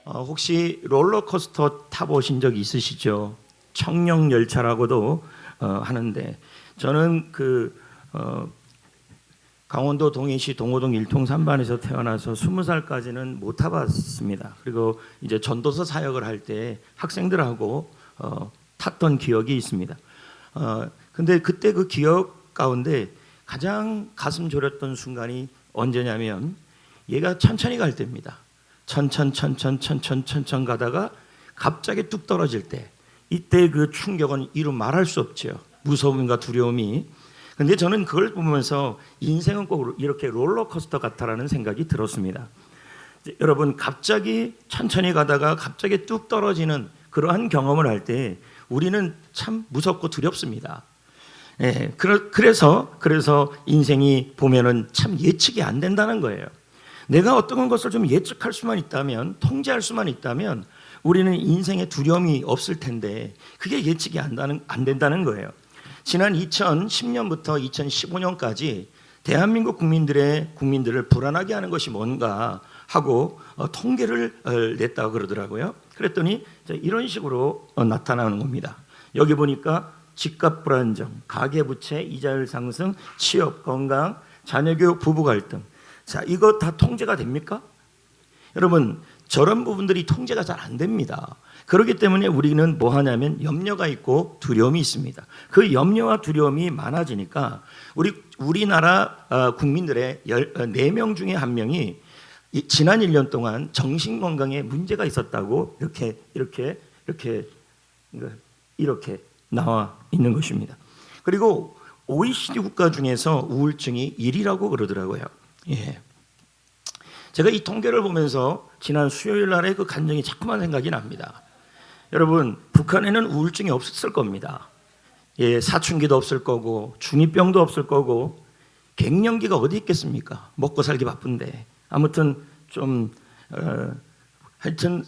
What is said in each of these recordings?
혹시 롤러코스터 타보신 적 있으시죠? 청룡열차라고도 하는데 저는 강원도 동해시 동호동 일통 3반에서 태어나서 20살까지는 못 타봤습니다. 그리고 이제 전도서 사역을 할 때 학생들하고 탔던 기억이 있습니다. 근데 그때 그 기억 가운데 가장 가슴 졸였던 순간이 언제냐면 얘가 천천히 갈 때입니다. 천천 가다가 갑자기 뚝 떨어질 때, 이때 그 충격은 이루 말할 수 없죠. 무서움과 두려움이. 근데 저는 그걸 보면서 인생은 꼭 이렇게 롤러코스터 같다라는 생각이 들었습니다. 여러분, 갑자기 천천히 가다가 갑자기 뚝 떨어지는 그러한 경험을 할 때 우리는 참 무섭고 두렵습니다. 예, 그래서 인생이 보면은 참 예측이 안 된다는 거예요. 내가 어떤 것을 좀 예측할 수만 있다면, 통제할 수만 있다면 우리는 인생에 두려움이 없을 텐데 그게 예측이 안 된다는 거예요. 지난 2010년부터 2015년까지 대한민국 국민들을 불안하게 하는 것이 뭔가 하고 통계를 냈다고 그러더라고요. 그랬더니 이런 식으로 나타나는 겁니다. 여기 보니까 집값 불안정, 가계부채, 이자율 상승, 취업, 건강, 자녀교육, 부부 갈등. 자, 이거 다 통제가 됩니까? 여러분, 저런 부분들이 통제가 잘 안 됩니다. 그렇기 때문에 우리는 뭐 하냐면 염려가 있고 두려움이 있습니다. 그 염려와 두려움이 많아지니까 우리나라 국민들의 4명 중에 1명이 지난 1년 동안 정신건강에 문제가 있었다고 이렇게 나와 있는 것입니다. 그리고 OECD 국가 중에서 우울증이 1위라고 그러더라고요. 예. 제가 이 통계를 보면서 지난 수요일 날에 그 감정이 자꾸만 생각이 납니다. 여러분, 북한에는 우울증이 없었을 겁니다. 예, 사춘기도 없을 거고 중2병도 없을 거고 갱년기가 어디 있겠습니까? 먹고 살기 바쁜데. 아무튼 좀 하여튼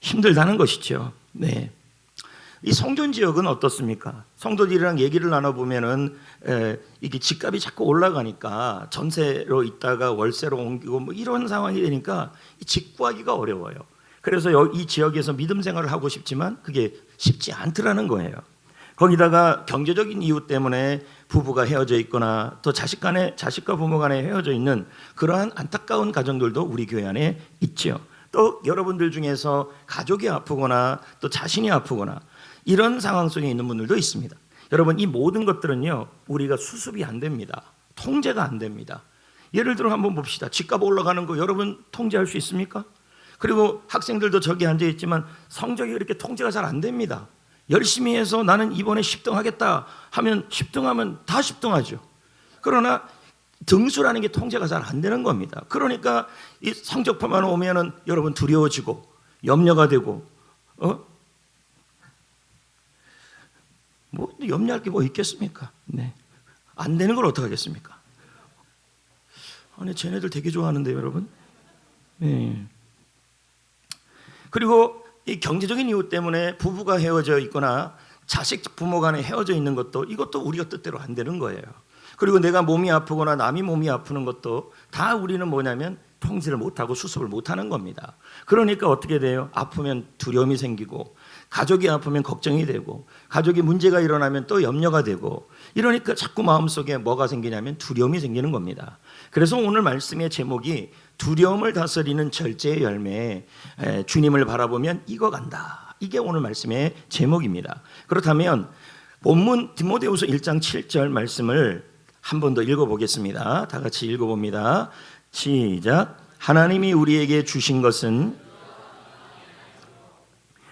힘들다는 것이죠. 네. 이 성전 지역은 어떻습니까? 성도들이랑 얘기를 나눠보면은 이게 집값이 자꾸 올라가니까 전세로 있다가 월세로 옮기고 뭐 이런 상황이 되니까 집 구하기가 어려워요. 그래서 이 지역에서 믿음 생활을 하고 싶지만 그게 쉽지 않더라는 거예요. 거기다가 경제적인 이유 때문에 부부가 헤어져 있거나 또 자식과 부모 간에 헤어져 있는 그러한 안타까운 가정들도 우리 교회 안에 있죠. 또 여러분들 중에서 가족이 아프거나 또 자신이 아프거나 이런 상황 속에 있는 분들도 있습니다. 여러분, 이 모든 것들은요, 우리가 수습이 안 됩니다. 통제가 안 됩니다. 예를 들어 한번 봅시다. 집값 올라가는 거 여러분 통제할 수 있습니까? 그리고 학생들도 저기 앉아 있지만 성적이 그렇게 통제가 잘 안 됩니다. 열심히 해서 나는 이번에 10등 하겠다 하면 10등하면 다 10등하죠. 그러나 등수라는 게 통제가 잘 안 되는 겁니다. 그러니까 이 성적표만 오면은 여러분 두려워지고 염려가 되고 뭐 염려할 게 뭐 있겠습니까? 네. 안 되는 걸 어떻게 하겠습니까? 아니, 쟤네들 되게 좋아하는데요, 여러분. 네. 그리고 이 경제적인 이유 때문에 부부가 헤어져 있거나 자식 부모 간에 헤어져 있는 것도 이것도 우리가 뜻대로 안 되는 거예요. 그리고 내가 몸이 아프거나 남이 몸이 아프는 것도 다 우리는 뭐냐면 통제를 못하고 수습을 못하는 겁니다. 그러니까 어떻게 돼요? 아프면 두려움이 생기고 가족이 아프면 걱정이 되고 가족이 문제가 일어나면 또 염려가 되고 이러니까 자꾸 마음속에 뭐가 생기냐면 두려움이 생기는 겁니다. 그래서 오늘 말씀의 제목이 두려움을 다스리는 절제의 열매, 주님을 바라보면 익어간다. 이게 오늘 말씀의 제목입니다. 그렇다면 본문 디모데후서 1장 7절 말씀을 한 번 더 읽어보겠습니다. 다 같이 읽어봅니다. 시작. 하나님이 우리에게 주신 것은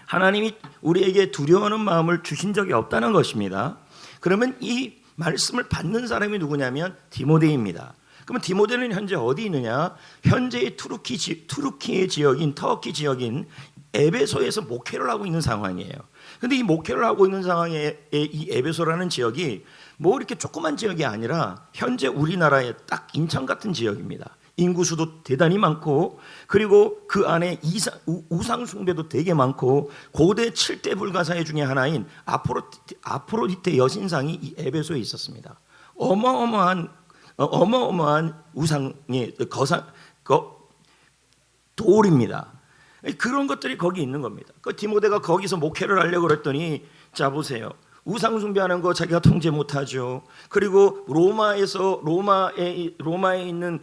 하나님이 우리에게 두려워하는 마음을 주신 적이 없다는 것입니다. 그러면 이 말씀을 받는 사람이 누구냐면 디모데입니다. 그러면 디모데는 현재 어디 있느냐? 현재의 투르키의 지역인 터키 지역인 에베소에서 목회를 하고 있는 상황이에요. 그런데 이 목회를 하고 있는 상황에 이 에베소라는 지역이 뭐 이렇게 조그만 지역이 아니라 현재 우리나라의 딱 인천 같은 지역입니다. 인구수도 대단히 많고 그리고 그 안에 우상 숭배도 되게 많고 고대 7대 불가사의 중에 하나인 아프로디테 여신상이 이 에베소에 있었습니다. 어마어마한 우상의 돌입니다. 그런 것들이 거기 있는 겁니다. 그 디모데가 거기서 목회를 하려고 그랬더니 자 보세요. 우상 숭배하는 거 자기가 통제 못하죠. 그리고 로마에 있는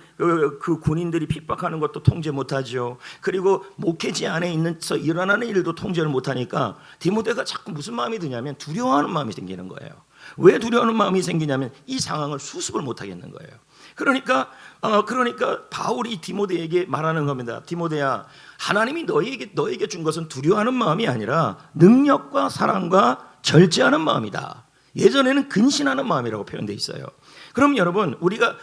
그 군인들이 핍박하는 것도 통제 못하죠. 그리고 목회지 안에 있는서 일어나는 일도 통제를 못하니까 디모데가 자꾸 무슨 마음이 드냐면 두려워하는 마음이 생기는 거예요. 왜 두려워하는 마음이 생기냐면 이 상황을 수습을 못하겠는 거예요. 그러니까 바울이 디모데에게 말하는 겁니다. 디모데야, 하나님이 너에게 준 것은 두려워하는 마음이 아니라 능력과 사랑과 절제하는 마음이다. 예전에는 근신하는 마음이라고 표현되어 있어요. 그럼 여러분, 우리가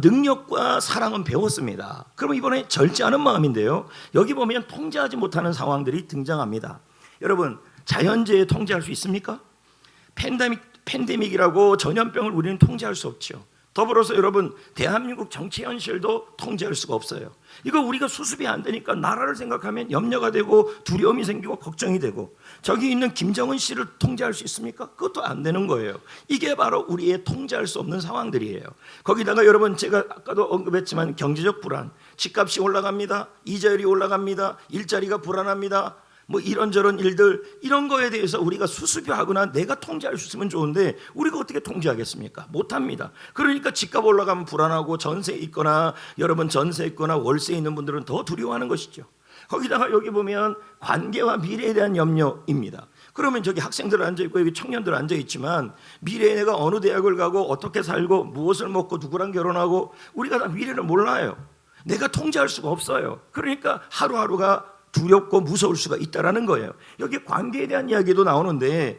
능력과 사랑은 배웠습니다. 그럼 이번에 절제하는 마음인데요, 여기 보면 통제하지 못하는 상황들이 등장합니다. 여러분, 자연재해 통제할 수 있습니까? 팬데믹이라고 전염병을 우리는 통제할 수 없죠. 더불어서 여러분, 대한민국 정치 현실도 통제할 수가 없어요. 이거 우리가 수습이 안 되니까 나라를 생각하면 염려가 되고 두려움이 생기고 걱정이 되고, 저기 있는 김정은 씨를 통제할 수 있습니까? 그것도 안 되는 거예요. 이게 바로 우리의 통제할 수 없는 상황들이에요. 거기다가 여러분, 제가 아까도 언급했지만 경제적 불안, 집값이 올라갑니다. 이자율이 올라갑니다. 일자리가 불안합니다. 뭐 이런저런 일들, 이런 거에 대해서 우리가 수습이 하거나 내가 통제할 수 있으면 좋은데 우리가 어떻게 통제하겠습니까? 못합니다. 그러니까 집값 올라가면 불안하고, 전세 있거나 여러분 전세 있거나 월세 있는 분들은 더 두려워하는 것이죠. 거기다가 여기 보면 관계와 미래에 대한 염려입니다. 그러면 저기 학생들 앉아있고 여기 청년들 앉아있지만 미래에 내가 어느 대학을 가고 어떻게 살고 무엇을 먹고 누구랑 결혼하고, 우리가 다 미래를 몰라요. 내가 통제할 수가 없어요. 그러니까 하루하루가 두렵고 무서울 수가 있다라는 거예요. 여기 관계에 대한 이야기도 나오는데,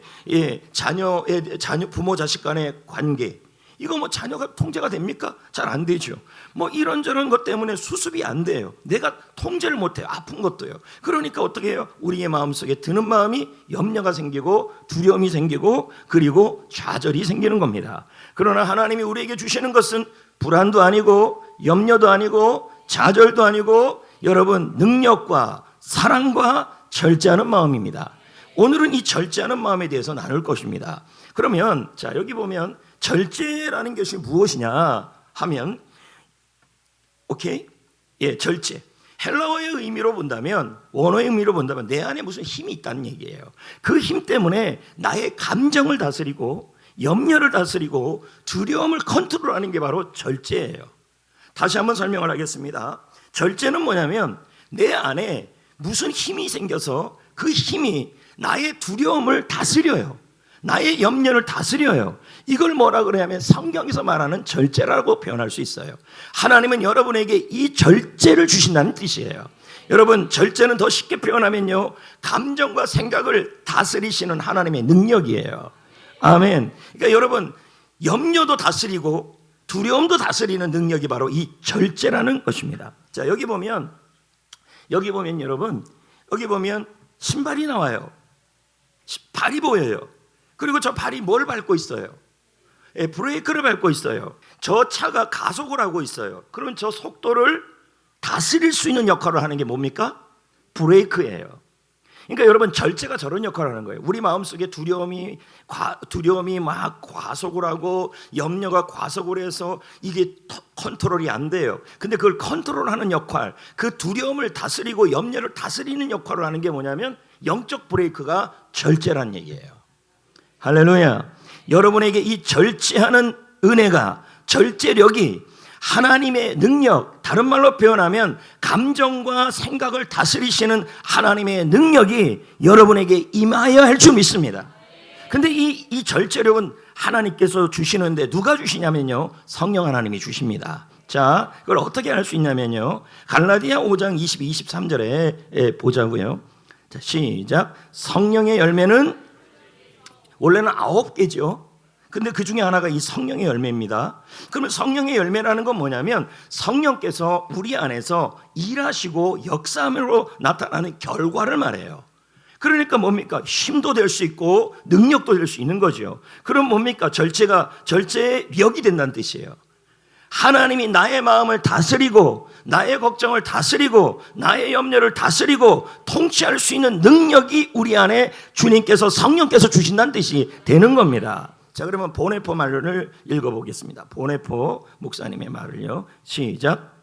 부모 자식 간의 관계, 이거 뭐 자녀가 통제가 됩니까? 잘 안 되죠. 뭐 이런저런 것 때문에 수습이 안 돼요. 내가 통제를 못해요. 아픈 것도요. 그러니까 어떻게 해요? 우리의 마음속에 드는 마음이 염려가 생기고 두려움이 생기고 그리고 좌절이 생기는 겁니다. 그러나 하나님이 우리에게 주시는 것은 불안도 아니고 염려도 아니고 좌절도 아니고 여러분, 능력과 사랑과 절제하는 마음입니다. 오늘은 이 절제하는 마음에 대해서 나눌 것입니다. 그러면 자, 여기 보면 절제라는 것이 무엇이냐 하면, 절제. 헬라어의 의미로 본다면, 원어의 의미로 본다면 내 안에 무슨 힘이 있다는 얘기예요. 그 힘 때문에 나의 감정을 다스리고 염려를 다스리고 두려움을 컨트롤하는 게 바로 절제예요. 다시 한번 설명을 하겠습니다. 절제는 뭐냐면 내 안에 무슨 힘이 생겨서 그 힘이 나의 두려움을 다스려요. 나의 염려를 다스려요. 이걸 뭐라 그러냐면 성경에서 말하는 절제라고 표현할 수 있어요. 하나님은 여러분에게 이 절제를 주신다는 뜻이에요. 여러분, 절제는 더 쉽게 표현하면요, 감정과 생각을 다스리시는 하나님의 능력이에요. 아멘. 그러니까 여러분, 염려도 다스리고 두려움도 다스리는 능력이 바로 이 절제라는 것입니다. 자, 여기 보면 여러분, 여기 보면 신발이 나와요. 발이 보여요. 그리고 저 발이 뭘 밟고 있어요? 브레이크를 밟고 있어요. 저 차가 가속을 하고 있어요. 그럼 저 속도를 다스릴 수 있는 역할을 하는 게 뭡니까? 브레이크예요. 그러니까 여러분, 절제가 저런 역할을 하는 거예요. 우리 마음속에 두려움이 막 과속을 하고 염려가 과속을 해서 이게 컨트롤이 안 돼요. 근데 그걸 컨트롤하는 역할, 그 두려움을 다스리고 염려를 다스리는 역할을 하는 게 뭐냐면 영적 브레이크가 절제란 얘기예요. 할렐루야. 여러분에게 이 절제하는 은혜가, 절제력이 하나님의 능력, 다른 말로 표현하면 감정과 생각을 다스리시는 하나님의 능력이 여러분에게 임하여야 할 줄 믿습니다. 근데 이 절제력은 하나님께서 주시는데 누가 주시냐면요, 성령 하나님이 주십니다. 자, 그걸 어떻게 할 수 있냐면요, 갈라디아 5장 22, 23절에 보자고요. 자, 시작. 성령의 열매는 원래는 9개죠. 근데 그 중에 하나가 이 성령의 열매입니다. 그러면 성령의 열매라는 건 뭐냐면 성령께서 우리 안에서 일하시고 역사함으로 나타나는 결과를 말해요. 그러니까 뭡니까? 힘도 될 수 있고 능력도 될 수 있는 거죠. 그럼 뭡니까? 절제의 력이 된다는 뜻이에요. 하나님이 나의 마음을 다스리고 나의 걱정을 다스리고 나의 염려를 다스리고 통치할 수 있는 능력이 우리 안에 주님께서, 성령께서 주신다는 뜻이 되는 겁니다. 자, 그러면 보네포 말을 읽어보겠습니다. 보네포 목사님의 말을요. 시작.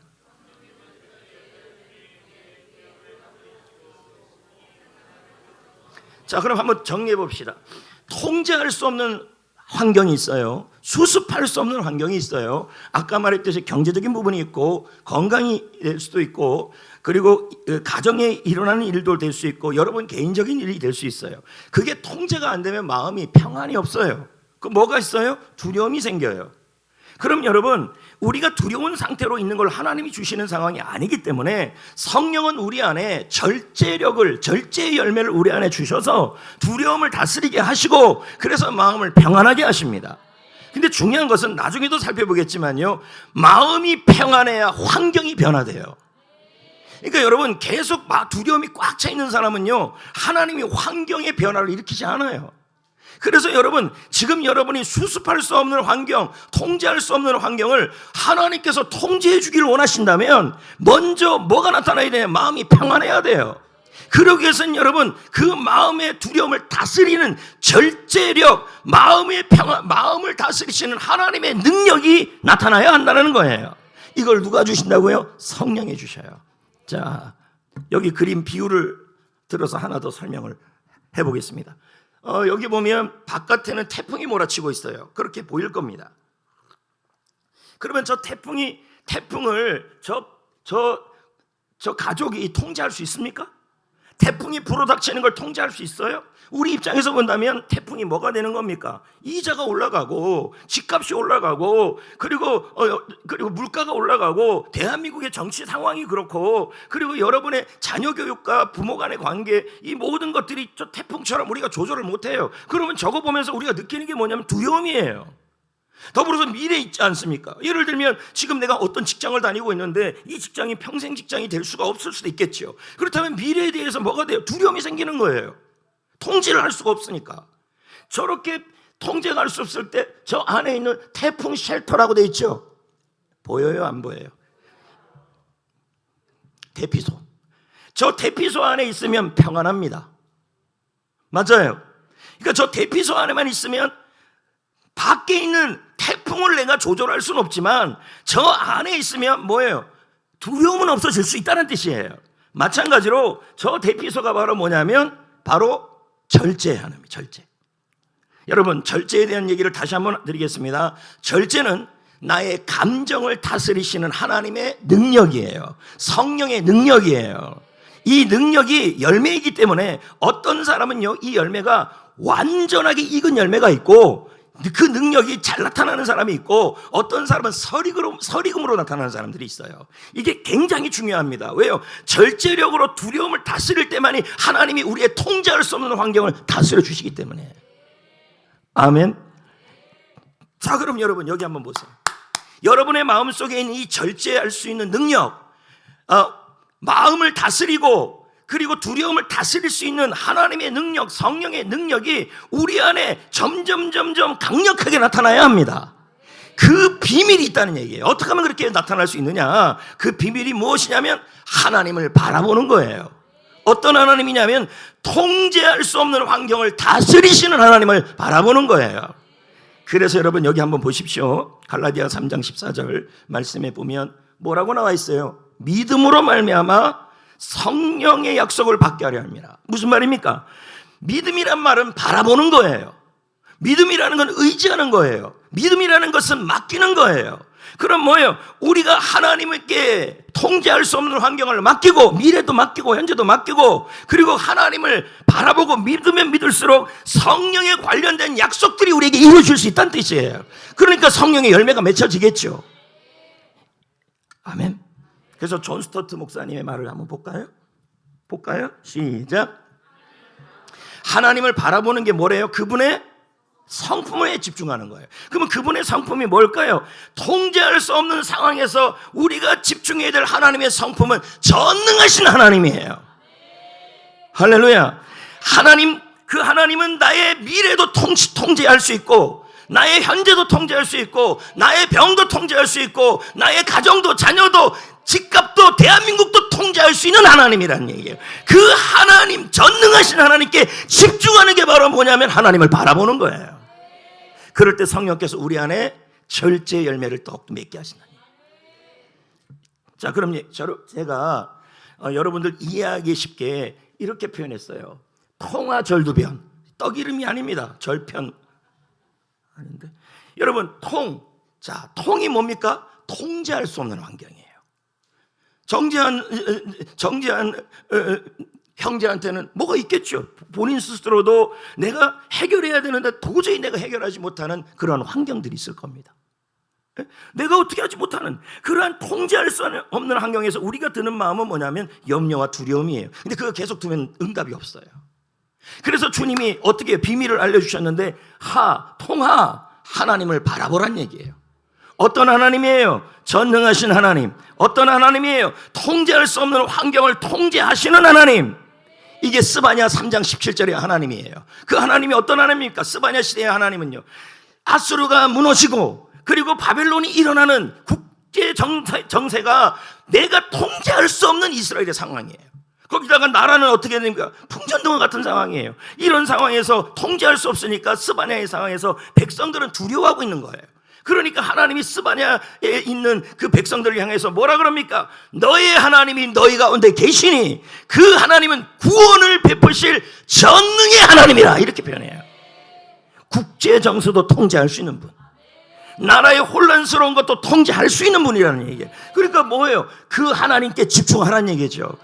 자, 그럼 한번 정리해 봅시다. 통제할 수 없는 환경이 있어요. 수습할 수 없는 환경이 있어요. 아까 말했듯이 경제적인 부분이 있고 건강이 될 수도 있고 그리고 가정에 일어나는 일도 될 수 있고 여러분 개인적인 일이 될 수 있어요. 그게 통제가 안 되면 마음이 평안이 없어요. 그 뭐가 있어요? 두려움이 생겨요. 그럼 여러분 우리가 두려운 상태로 있는 걸 하나님이 주시는 상황이 아니기 때문에 성령은 우리 안에 절제력을, 절제의 열매를 우리 안에 주셔서 두려움을 다스리게 하시고 그래서 마음을 평안하게 하십니다. 근데 중요한 것은 나중에도 살펴보겠지만요, 마음이 평안해야 환경이 변화돼요. 그러니까 여러분 계속 막 두려움이 꽉 차 있는 사람은요 하나님이 환경의 변화를 일으키지 않아요. 그래서 여러분 지금 여러분이 수습할 수 없는 환경, 통제할 수 없는 환경을 하나님께서 통제해 주기를 원하신다면 먼저 뭐가 나타나야 돼요? 마음이 평안해야 돼요. 그러기 위해서는 여러분 그 마음의 두려움을 다스리는 절제력, 마음의 평안, 마음을 다스리시는 하나님의 능력이 나타나야 한다는 거예요. 이걸 누가 주신다고요? 성령이 주셔요. 자, 여기 그림 비유를 들어서 하나 더 설명을 해보겠습니다. 여기 보면 바깥에는 태풍이 몰아치고 있어요. 그렇게 보일 겁니다. 그러면 저 태풍을 저 가족이 통제할 수 있습니까? 태풍이 불어닥치는 걸 통제할 수 있어요? 우리 입장에서 본다면 태풍이 뭐가 되는 겁니까? 이자가 올라가고 집값이 올라가고 그리고 물가가 올라가고 대한민국의 정치 상황이 그렇고 그리고 여러분의 자녀 교육과 부모 간의 관계 이 모든 것들이 저 태풍처럼 우리가 조절을 못해요. 그러면 저거 보면서 우리가 느끼는 게 뭐냐면 두려움이에요. 더불어서 미래 있지 않습니까? 예를 들면 지금 내가 어떤 직장을 다니고 있는데 이 직장이 평생 직장이 될 수가 없을 수도 있겠죠. 그렇다면 미래에 대해서 뭐가 돼요? 두려움이 생기는 거예요. 통제를 할 수가 없으니까. 저렇게 통제가 할 수 없을 때 저 안에 있는 태풍 쉘터라고 돼 있죠. 보여요? 안 보여요? 대피소. 저 대피소 안에 있으면 평안합니다. 맞아요. 그러니까 저 대피소 안에만 있으면 밖에 있는 태풍을 내가 조절할 수는 없지만 저 안에 있으면 뭐예요? 두려움은 없어질 수 있다는 뜻이에요. 마찬가지로 저 대피소가 바로 뭐냐면 바로 절제하는 겁니다. 절제. 여러분 절제에 대한 얘기를 다시 한번 드리겠습니다. 절제는 나의 감정을 다스리시는 하나님의 능력이에요. 성령의 능력이에요. 이 능력이 열매이기 때문에 어떤 사람은요 이 열매가 완전하게 익은 열매가 있고 그 능력이 잘 나타나는 사람이 있고 어떤 사람은 서리금으로 나타나는 사람들이 있어요. 이게 굉장히 중요합니다. 왜요? 절제력으로 두려움을 다스릴 때만이 하나님이 우리의 통제할 수 없는 환경을 다스려 주시기 때문에. 아멘. 자, 그럼 여러분 여기 한번 보세요. 여러분의 마음속에 있는 이 절제할 수 있는 능력, 마음을 다스리고 그리고 두려움을 다스릴 수 있는 하나님의 능력, 성령의 능력이 우리 안에 점점 강력하게 나타나야 합니다. 그 비밀이 있다는 얘기예요. 어떻게 하면 그렇게 나타날 수 있느냐? 그 비밀이 무엇이냐면 하나님을 바라보는 거예요. 어떤 하나님이냐면 통제할 수 없는 환경을 다스리시는 하나님을 바라보는 거예요. 그래서 여러분 여기 한번 보십시오. 갈라디아 3장 14절 말씀에 보면 뭐라고 나와 있어요? 믿음으로 말미암아 성령의 약속을 받게 하려 합니다. 무슨 말입니까? 믿음이란 말은 바라보는 거예요. 믿음이라는 건 의지하는 거예요. 믿음이라는 것은 맡기는 거예요. 그럼 뭐예요? 우리가 하나님께 통제할 수 없는 환경을 맡기고 미래도 맡기고 현재도 맡기고 그리고 하나님을 바라보고 믿으면 믿을수록 성령에 관련된 약속들이 우리에게 이루어질 수 있다는 뜻이에요. 그러니까 성령의 열매가 맺혀지겠죠. 아멘. 그래서 존 스토트 목사님의 말을 한번 볼까요? 시작. 하나님을 바라보는 게 뭐래요? 그분의 성품에 집중하는 거예요. 그러면 그분의 성품이 뭘까요? 통제할 수 없는 상황에서 우리가 집중해야 될 하나님의 성품은 전능하신 하나님이에요. 할렐루야. 그 하나님은 나의 미래도 통제할 수 있고 나의 현재도 통제할 수 있고 나의 병도 통제할 수 있고 나의 가정도 자녀도 집값도 대한민국도 통제할 수 있는 하나님이라는 얘기예요. 그 하나님, 전능하신 하나님께 집중하는 게 바로 뭐냐면 하나님을 바라보는 거예요. 그럴 때 성령께서 우리 안에 절제 열매를 또 맺게 하신다. 자, 그럼 제가 여러분들 이해하기 쉽게 이렇게 표현했어요. 통화절두변. 떡 이름이 아닙니다. 절편 아닌데. 여러분, 자, 통이 뭡니까? 통제할 수 없는 환경이에요. 정죄한 형제한테는 뭐가 있겠죠. 본인 스스로도 내가 해결해야 되는데 도저히 내가 해결하지 못하는 그런 환경들이 있을 겁니다. 내가 어떻게 하지 못하는 그러한 통제할 수 없는 환경에서 우리가 드는 마음은 뭐냐면 염려와 두려움이에요. 근데 그거 계속 두면 응답이 없어요. 그래서 주님이 어떻게 비밀을 알려주셨는데 하나님을 바라보란 얘기예요. 어떤 하나님이에요? 전능하신 하나님. 어떤 하나님이에요? 통제할 수 없는 환경을 통제하시는 하나님. 이게 스바냐 3장 17절의 하나님이에요. 그 하나님이 어떤 하나님입니까? 스바냐 시대의 하나님은요, 아수르가 무너지고 그리고 바벨론이 일어나는 국제 정세가 내가 통제할 수 없는 이스라엘의 상황이에요. 거기다가 나라는 어떻게 됩니까? 풍전등화 같은 상황이에요. 이런 상황에서 통제할 수 없으니까 스바냐의 상황에서 백성들은 두려워하고 있는 거예요. 그러니까 하나님이 스바냐에 있는 그 백성들을 향해서 뭐라 그럽니까? 너의 하나님이 너희 가운데 계시니 그 하나님은 구원을 베푸실 전능의 하나님이라, 이렇게 표현해요. 국제 정세도 통제할 수 있는 분, 나라의 혼란스러운 것도 통제할 수 있는 분이라는 얘기예요. 그러니까 뭐예요? 그 하나님께 집중하라는 얘기죠.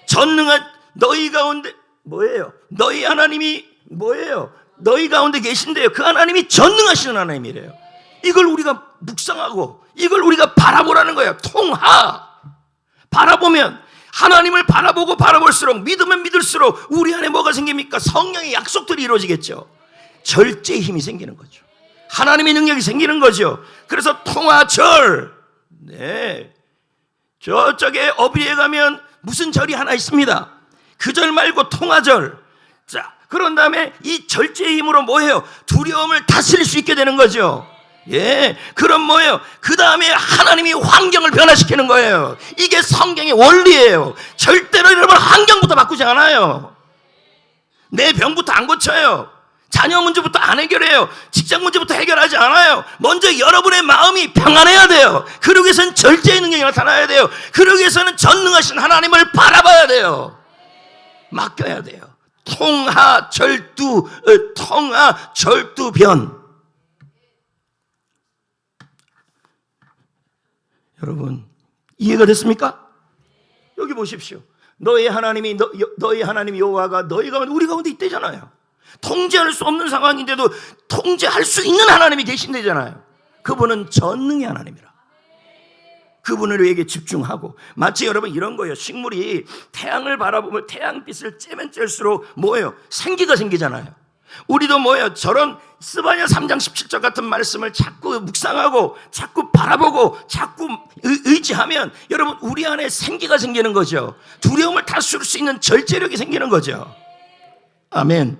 전능한 너희 가운데 뭐예요? 너희 하나님이 뭐예요? 너희 가운데 계신데요, 그 하나님이 전능하시는 하나님이래요. 이걸 우리가 묵상하고 이걸 우리가 바라보라는 거예요. 바라보면, 하나님을 바라볼수록, 믿으면 믿을수록 우리 안에 뭐가 생깁니까? 성령의 약속들이 이루어지겠죠. 절제의 힘이 생기는 거죠. 하나님의 능력이 생기는 거죠. 그래서 통화절. 네. 저쪽에 어비에 가면 무슨 절이 하나 있습니다. 그 절 말고 통화절. 자, 그런 다음에 이 절제의 힘으로 뭐예요? 두려움을 다스릴 수 있게 되는 거죠. 예, 그럼 뭐예요? 그 다음에 하나님이 환경을 변화시키는 거예요. 이게 성경의 원리예요. 절대로 여러분 환경부터 바꾸지 않아요. 내 병부터 안 고쳐요. 자녀 문제부터 안 해결해요. 직장 문제부터 해결하지 않아요. 먼저 여러분의 마음이 평안해야 돼요. 그러기 위해서는 절제의 능력이 나타나야 돼요. 그러기 위해서는 전능하신 하나님을 바라봐야 돼요. 맡겨야 돼요. 통화절두변. 여러분, 이해가 됐습니까? 여기 보십시오. 너희 하나님 여호와가 너희 가운데, 우리 가운데 있대잖아요. 통제할 수 없는 상황인데도 통제할 수 있는 하나님이 계신대잖아요. 그분은 전능의 하나님이라. 그분을 위해 집중하고, 마치 여러분 이런 거예요. 식물이 태양을 바라보면 태양빛을 쬐면 쬐일수록 뭐예요? 생기가 생기잖아요. 우리도 뭐예요? 저런 스바냐 3장 17절 같은 말씀을 자꾸 묵상하고 자꾸 바라보고 자꾸 의지하면 여러분 우리 안에 생기가 생기는 거죠. 두려움을 다스릴 수 있는 절제력이 생기는 거죠. 아멘.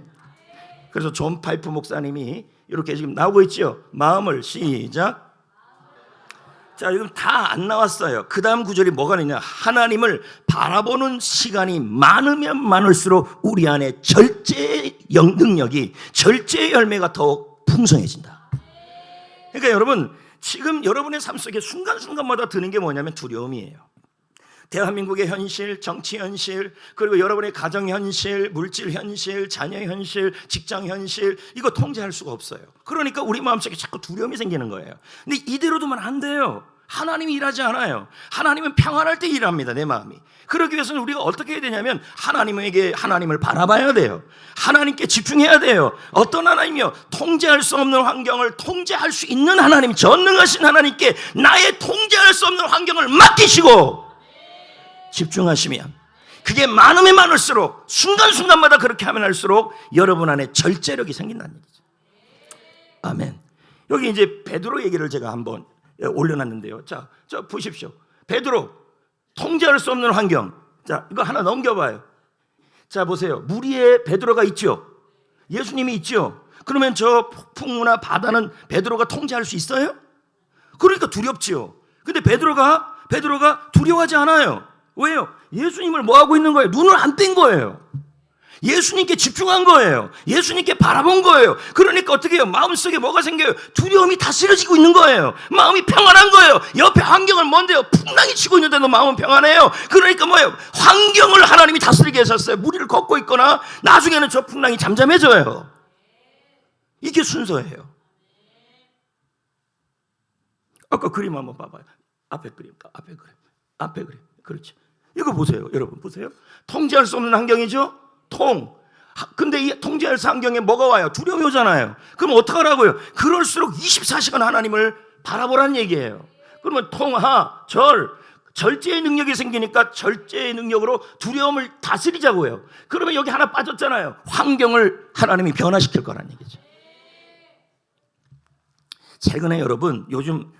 그래서 존 파이프 목사님이 이렇게 지금 나오고 있죠. 마음을 시작. 자, 지금 다 안 나왔어요. 그 다음 구절이 뭐가 있냐? 하나님을 바라보는 시간이 많으면 많을수록 우리 안에 절제의 능력이, 절제의 열매가 더욱 풍성해진다. 그러니까 여러분, 지금 여러분의 삶 속에 순간순간마다 드는 게 뭐냐면 두려움이에요. 대한민국의 현실, 정치 현실, 그리고 여러분의 가정 현실, 물질 현실, 자녀 현실, 직장 현실, 이거 통제할 수가 없어요. 그러니까 우리 마음속에 자꾸 두려움이 생기는 거예요. 근데 이대로 두면 안 돼요. 하나님이 일하지 않아요. 하나님은 평안할 때 일합니다, 내 마음이. 그러기 위해서는 우리가 어떻게 해야 되냐면 하나님을 바라봐야 돼요. 하나님께 집중해야 돼요. 어떤 하나님이요? 통제할 수 없는 환경을 통제할 수 있는 하나님, 전능하신 하나님께 나의 통제할 수 없는 환경을 맡기시고 집중하시면, 그게 많으면 많을수록, 순간순간마다 그렇게 하면 할수록 여러분 안에 절제력이 생긴다는 얘기죠. 아멘. 여기 이제 베드로 얘기를 제가 한번 올려놨는데요. 자, 보십시오. 베드로, 통제할 수 없는 환경. 자, 이거 하나 넘겨봐요. 자, 보세요. 물 위에 베드로가 있죠. 예수님이 있죠. 그러면 저 폭풍우나 바다는 베드로가 통제할 수 있어요? 그러니까 두렵지요. 근데 베드로가 두려워하지 않아요. 왜요? 예수님을 뭐 하고 있는 거예요? 눈을 안 뗀 거예요. 예수님께 집중한 거예요. 예수님께 바라본 거예요. 그러니까 어떻게 해요? 마음속에 뭐가 생겨요? 두려움이 다스려지고 있는 거예요. 마음이 평안한 거예요. 옆에 환경을 뭔데요? 풍랑이 치고 있는데도 마음은 평안해요. 그러니까 뭐예요? 환경을 하나님이 다스리게 하셨어요. 무리를 걷고 있거나 나중에는 저 풍랑이 잠잠해져요. 이게 순서예요. 아까 그림 한번 봐봐요. 앞에 그림. 그렇죠. 이거 보세요. 여러분 보세요. 통제할 수 없는 환경이죠? 근데 이 통제할 수 환경에 뭐가 와요? 두려움이 오잖아요. 그럼 어떡하라고요? 그럴수록 24시간 하나님을 바라보라는 얘기예요. 그러면 절제의 능력이 생기니까 절제의 능력으로 두려움을 다스리자고요. 그러면 여기 하나 빠졌잖아요. 환경을 하나님이 변화시킬 거라는 얘기죠. 최근에 여러분 요즘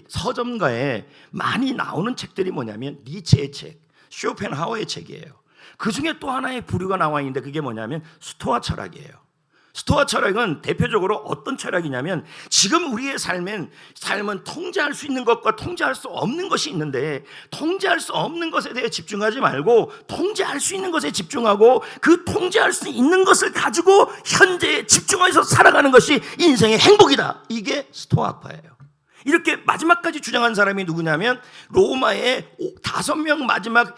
서점가에 많이 나오는 책들이 뭐냐면 니체의 책, 쇼펜하우어의 책이에요. 그 중에 또 하나의 부류가 나와 있는데 그게 뭐냐면 스토아 철학이에요. 스토아 철학은 대표적으로 어떤 철학이냐면 지금 우리의 삶은 통제할 수 있는 것과 통제할 수 없는 것이 있는데 통제할 수 없는 것에 대해 집중하지 말고 통제할 수 있는 것에 집중하고 그 통제할 수 있는 것을 가지고 현재에 집중해서 살아가는 것이 인생의 행복이다. 이게 스토아파예요. 이렇게 마지막까지 주장한 사람이 누구냐면 로마의 5명 마지막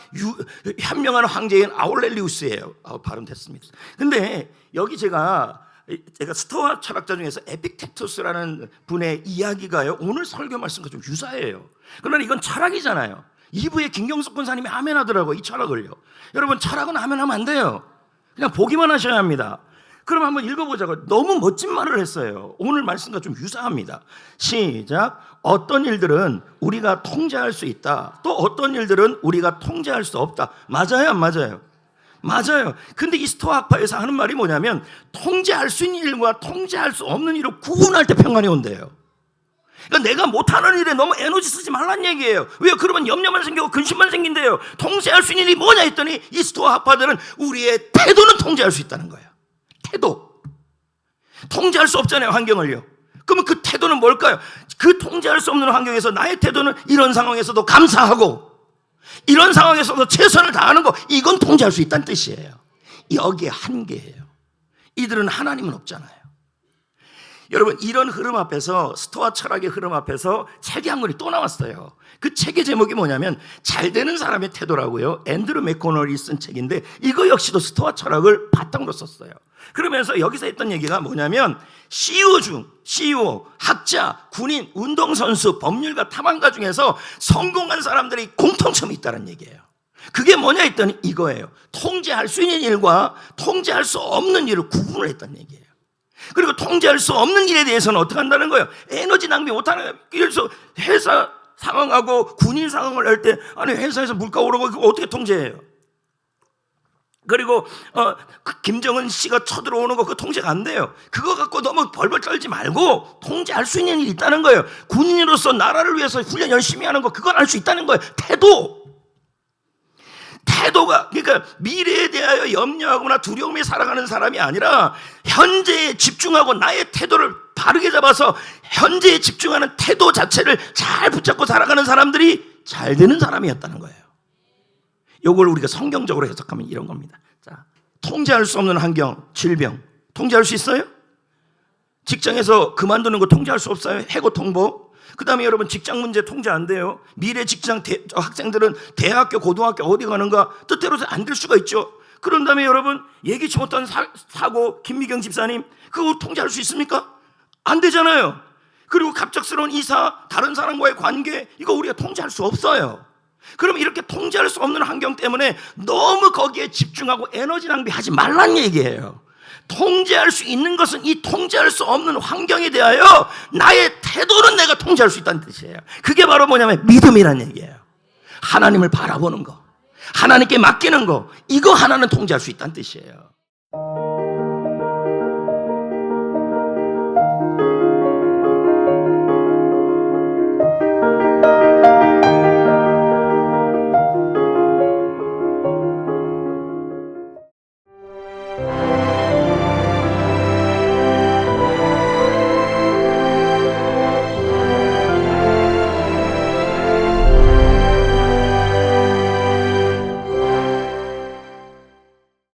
현명한 황제인 아울렐리우스예요. 발음됐습니다. 근데 여기 제가 스토아 철학자 중에서 에픽테토스라는 분의 이야기가요 오늘 설교 말씀과 좀 유사해요. 그러나 이건 철학이잖아요. 2부에 김경석 권사님이 아멘 하더라고요. 이 철학을요. 여러분 철학은 아멘하면 안 돼요. 그냥 보기만 하셔야 합니다. 그럼 한번 읽어보자고요. 너무 멋진 말을 했어요. 오늘 말씀과 좀 유사합니다. 시작. 어떤 일들은 우리가 통제할 수 있다. 또 어떤 일들은 우리가 통제할 수 없다. 맞아요, 안 맞아요? 맞아요. 근데 이 스토아 학파에서 하는 말이 뭐냐면 통제할 수 있는 일과 통제할 수 없는 일을 구분할 때 평안이 온대요. 그러니까 내가 못하는 일에 너무 에너지 쓰지 말란 얘기예요. 왜요? 그러면 염려만 생기고 근심만 생긴대요. 통제할 수 있는 일이 뭐냐 했더니 이 스토아 학파들은 우리의 태도는 통제할 수 있다는 거예요. 태도. 통제할 수 없잖아요, 환경을요. 그러면 그 태도는 뭘까요? 그 통제할 수 없는 환경에서 나의 태도는 이런 상황에서도 감사하고 이런 상황에서도 최선을 다하는 거, 이건 통제할 수 있다는 뜻이에요. 여기에 한계예요. 이들은 하나님은 없잖아요. 여러분 이런 흐름 앞에서 스토아 철학의 흐름 앞에서 책이 한 권이 또 나왔어요. 그 책의 제목이 뭐냐면 잘 되는 사람의 태도라고요. 앤드루 맥코널이 쓴 책인데 이거 역시도 스토아 철학을 바탕으로 썼어요. 그러면서 여기서 했던 얘기가 뭐냐면 CEO, 학자, 군인, 운동선수, 법률가, 탐험가 중에서 성공한 사람들이 공통점이 있다는 얘기예요. 그게 뭐냐 했더니 이거예요. 통제할 수 있는 일과 통제할 수 없는 일을 구분을 했다는 얘기예요. 그리고 통제할 수 없는 일에 대해서는 어떻게 한다는 거예요? 에너지 낭비 못하는 거예요. 그래서 회사 상황하고 군인 상황을 할 때 아니 회사에서 물가 오르고 그거 어떻게 통제해요? 그리고 김정은 씨가 쳐들어오는 거 그거 통제가 안 돼요. 그거 갖고 너무 벌벌 떨지 말고 통제할 수 있는 일이 있다는 거예요. 군인으로서 나라를 위해서 훈련 열심히 하는 거 그건 할 수 있다는 거예요. 태도가 그러니까 미래에 대하여 염려하거나 두려움에 살아가는 사람이 아니라 현재에 집중하고 나의 태도를 바르게 잡아서 현재에 집중하는 태도 자체를 잘 붙잡고 살아가는 사람들이 잘 되는 사람이었다는 거예요. 이걸 우리가 성경적으로 해석하면 이런 겁니다. 자, 통제할 수 없는 환경, 질병 통제할 수 있어요? 직장에서 그만두는 거 통제할 수 없어요? 해고 통보. 그 다음에 여러분 직장 문제 통제 안 돼요. 미래 직장 학생들은 대학교, 고등학교 어디 가는가 뜻대로 안 될 수가 있죠. 그런 다음에 여러분 예기치 못한 사고, 김미경 집사님 그거 통제할 수 있습니까? 안 되잖아요. 그리고 갑작스러운 이사, 다른 사람과의 관계 이거 우리가 통제할 수 없어요. 그럼 이렇게 통제할 수 없는 환경 때문에 너무 거기에 집중하고 에너지 낭비하지 말란 얘기예요. 통제할 수 있는 것은 이 통제할 수 없는 환경에 대하여 나의 태도는 내가 통제할 수 있다는 뜻이에요. 그게 바로 뭐냐면 믿음이란 얘기예요. 하나님을 바라보는 거, 하나님께 맡기는 거, 이거 하나는 통제할 수 있다는 뜻이에요.